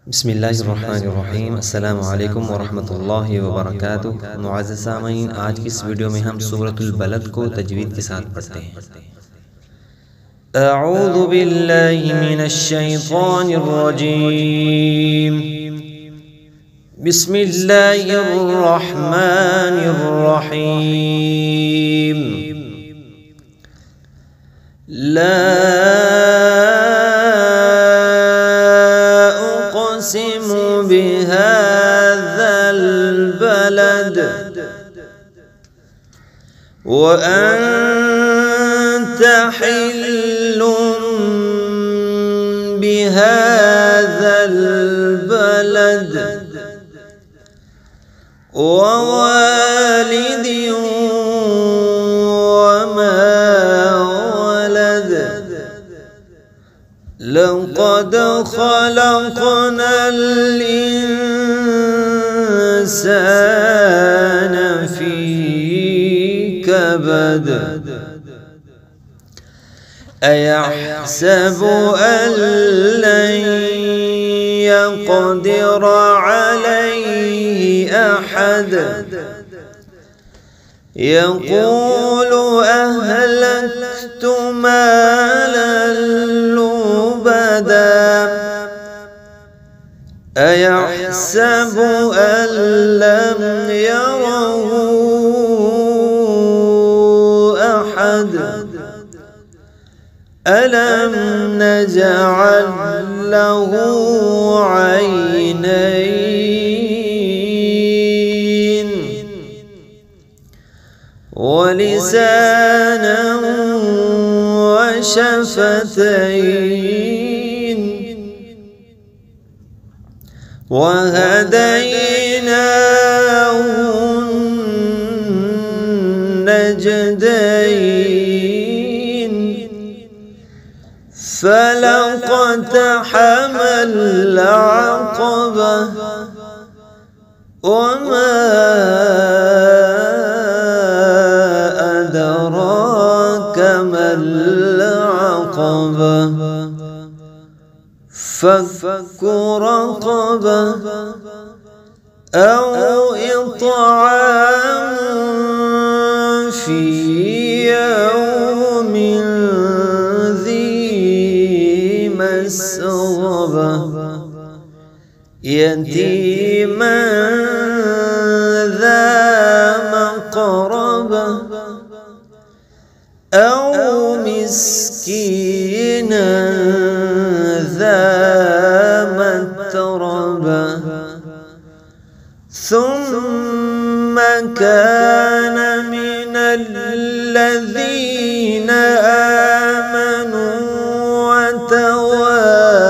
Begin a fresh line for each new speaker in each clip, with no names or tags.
बिस्मिल्लाहिर्रहमानिर्रहीम अस्सलामु अलैकुम वरहमतुल्लाहि वबरकातुह। मुअज़्ज़ज़ सामीन, आज की इस वीडियो में हम सूरतुल बलद को तजवीद के साथ पढ़ते हैं। अऊज़ु बिल्लाहि मिनश शैतानिर रजीम। बिस्मिल्लाहिर्रहमानिर रहीम। ला उक़सिमु बिहाज़ल बलद व अन्ता हिल्लुम बिहाज़ल बलद व वालिदिन वमा वलद। लक़द ख़लक़नल इंसान फ़ी कबद। अयहसबु अन लन यक़दिर अलैहि अहद। यक़ूलु अहलक्तु मालन लुबदा। अयहसबु अन लम यरहु अहद। अलम नजअल लहु ऐनैन वलिसानन वशफ़तैन वहदैनाहु النجدين। فلقتحم العقبة وما أدراك ما العقبة فك رقبة أو إطعام في يوم ذي مسغبة يتيما ذا مقربة أو مسكينا ذا متربة ثم كان من الذين آمنوا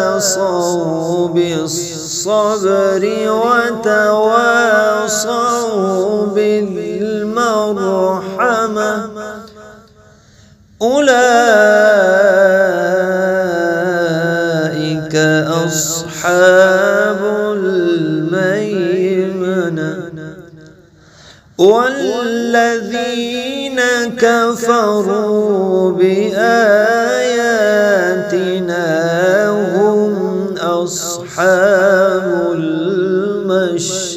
وتواصوا بالصبر وتواصوا بالمرحمة أولئك أصحاب الميمنة. والذين كفروا بآياتنا هم أصحاب المشأمة.